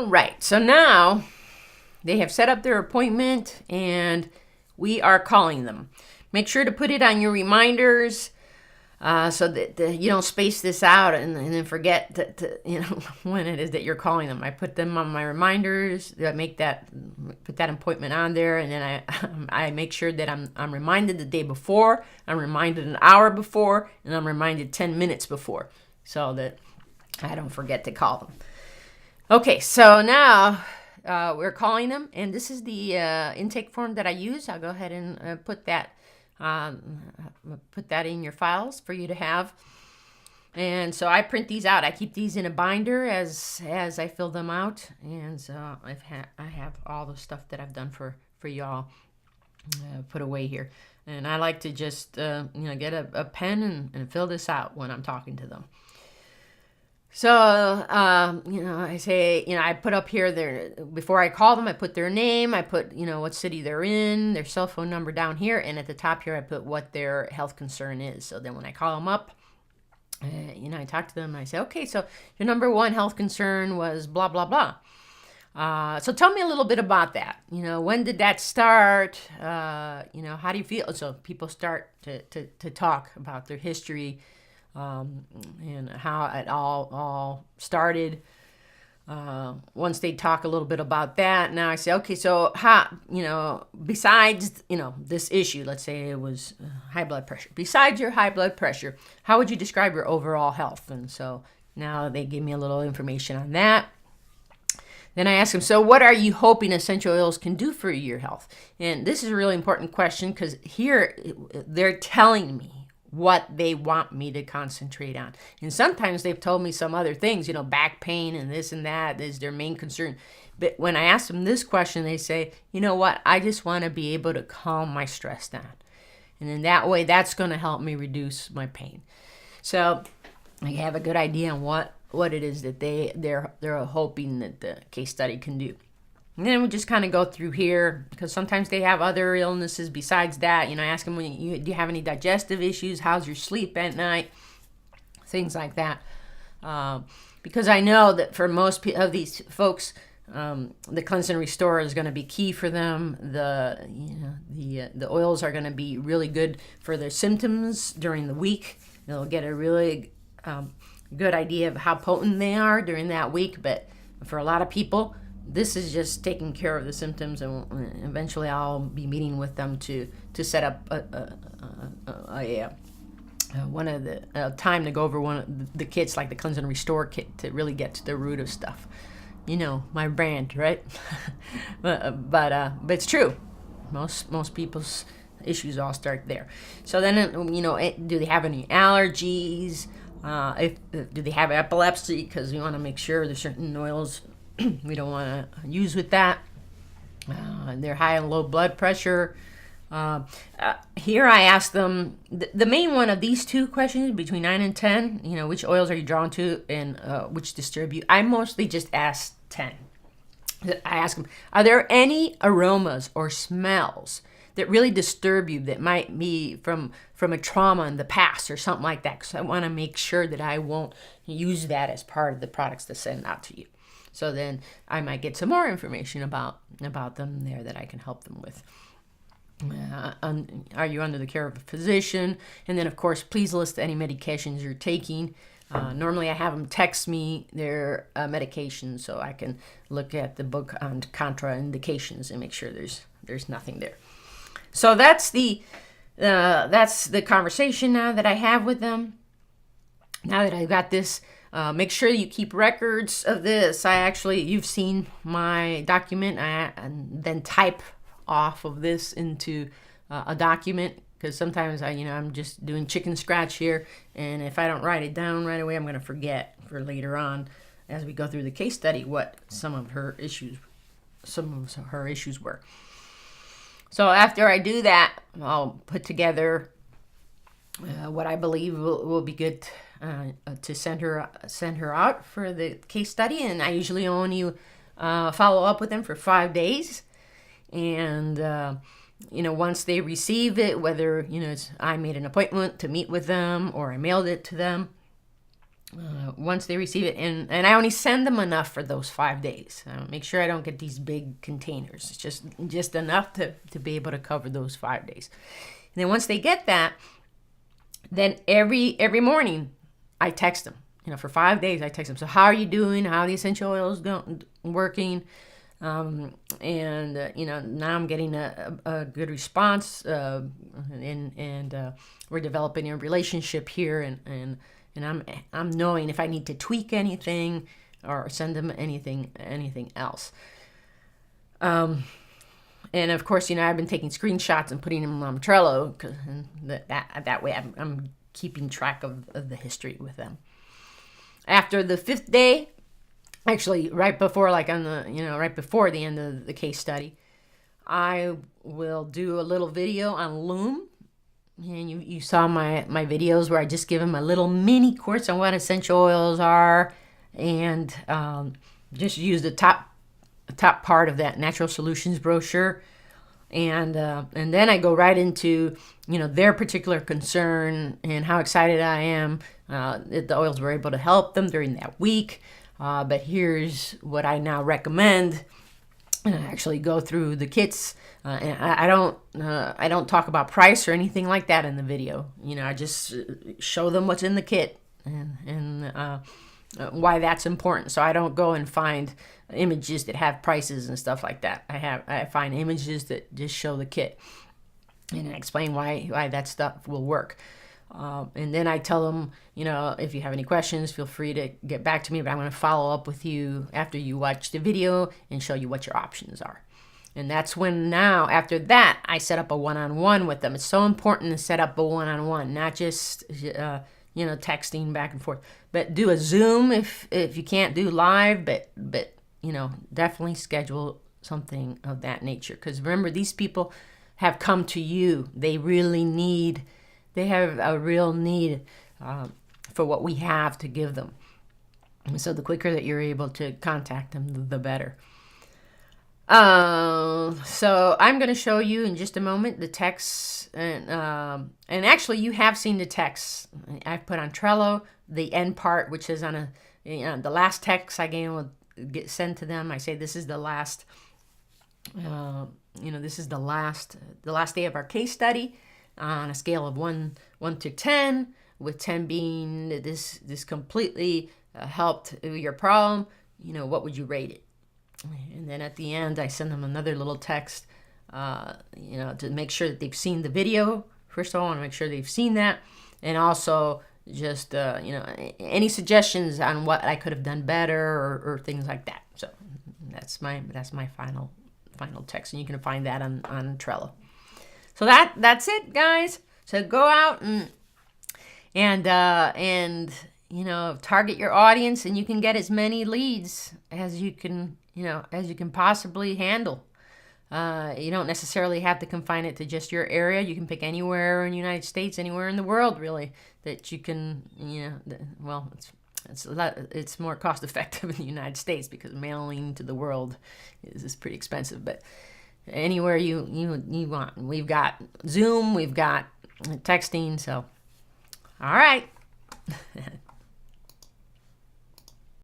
All right, so now they have set up their appointment and we are calling them. Make sure to put it on your reminders so that you don't space this out and then forget to when it is that you're calling them. I put them on my reminders. I put that appointment on there, and then I make sure that I'm reminded the day before, I'm reminded an hour before, and I'm reminded 10 minutes before, so that I don't forget to call them. Okay, so now we're calling them, and this is the intake form that I use. I'll go ahead and put that in your files for you to have. And so I print these out. I keep these in a binder as I fill them out, and so I have all the stuff that I've done for y'all put away here. And I like to just get a pen and fill this out when I'm talking to them. So, I say, I put up here before I call them, I put their name, I put, what city they're in, their cell phone number down here, and at the top here, I put what their health concern is. So then when I call them up, I talk to them and I say, okay, so your number one health concern was blah, blah, blah. So tell me a little bit about that. When did that start? How do you feel? So people start to talk about their history, and how it all started. Once they talk a little bit about that, now I say, okay, so besides, this issue, let's say it was high blood pressure. Besides your high blood pressure, how would you describe your overall health? And so now they give me a little information on that. Then I ask them, so what are you hoping essential oils can do for your health? And this is a really important question because here they're telling me what they want me to concentrate on. And sometimes they've told me some other things, back pain and this and that is their main concern. But when I ask them this question, they say, you know what, I just want to be able to calm my stress down. And in that way, that's going to help me reduce my pain. So I have a good idea on what it is that they're hoping that the case study can do. And then we just kind of go through here because sometimes they have other illnesses besides that. Ask them, do you have any digestive issues? How's your sleep at night? Things like that. Because I know that for most of these folks, the cleanse and restore is going to be key for them. The oils are going to be really good for their symptoms during the week. They'll get a really good idea of how potent they are during that week. But for a lot of people, this is just taking care of the symptoms, and eventually I'll be meeting with them to set up one of the time to go over one of the kits, like the cleanse and restore kit, to really get to the root of stuff. My brand, right? but it's true. Most people's issues all start there. So then, do they have any allergies? Do they have epilepsy? Because we want to make sure there's certain oils we don't want to use with that. They're high and low blood pressure. Here I ask them, the main one of these two questions, between 9 and 10, which oils are you drawn to and which disturb you? I mostly just ask 10. I ask them, are there any aromas or smells that really disturb you that might be from a trauma in the past or something like that? Because I want to make sure that I won't use that as part of the products to send out to you. So then I might get some more information about them there that I can help them with. Are you under the care of a physician? And then, of course, please list any medications you're taking. Normally I have them text me their medications so I can look at the book on contraindications and make sure there's nothing there. So that's the conversation now that I have with them. Now that I've got this, make sure you keep records of this. You've seen my document, and then type off of this into a document, because sometimes I'm just doing chicken scratch here, and if I don't write it down right away, I'm going to forget for later on as we go through the case study what some of her issues were. So after I do that, I'll put together what I believe will be good to send her out for the case study, and I usually only follow up with them for 5 days. And once they receive it, whether I made an appointment to meet with them or I mailed it to them, once they receive it, and I only send them enough for those 5 days. Make sure I don't get these big containers. It's just enough to be able to cover those 5 days. And then once they get that, then every morning I text them. For 5 days I text them. So how are you doing? How are the essential oils working? Now I'm getting a good response, and we're developing a relationship here, and I'm knowing if I need to tweak anything or send them anything else. And of course, I've been taking screenshots and putting them on Trello, and that way I'm keeping track of the history with them. After the 5th day, actually right before right before the end of the case study, I will do a little video on Loom. And you saw my videos where I just give them a little mini course on what essential oils are, and just use the top part of that Natural Solutions brochure, and then I go right into their particular concern and how excited I am that the oils were able to help them during that week. But here's what I now recommend. And I actually go through the kits, and I don't talk about price or anything like that in the video. I just show them what's in the kit and why that's important. So I don't go and find images that have prices and stuff like that. I find images that just show the kit, and I explain why that stuff will work. And then I tell them, if you have any questions, feel free to get back to me, but I'm going to follow up with you after you watch the video and show you what your options are. And that's when now, after that, I set up a one-on-one with them. It's so important to set up a one-on-one, not just, texting back and forth, but do a Zoom if you can't do live, but definitely schedule something of that nature. Because remember, these people have come to you. They have a real need for what we have to give them. And so the quicker that you're able to contact them, the better. So I'm going to show you in just a moment the texts, and actually you have seen the texts I've put on Trello. The end part, which is on the last text I will send to them. I say this is the last. This is the last day of our case study. On a scale of 1 to 10, with 10 being this completely helped your problem, what would you rate it? And then at the end, I send them another little text, to make sure that they've seen the video. First of all, I want to make sure they've seen that, and also just any suggestions on what I could have done better or things like that. So that's my final text, and you can find that on Trello. So that's it, guys. So go out and target your audience, and you can get as many leads as you can possibly handle. You don't necessarily have to confine it to just your area. You can pick anywhere in the United States, anywhere in the world, really, that you can. It's more cost effective in the United States because mailing to the world is pretty expensive, but anywhere you want. We've got Zoom, we've got texting, so all right.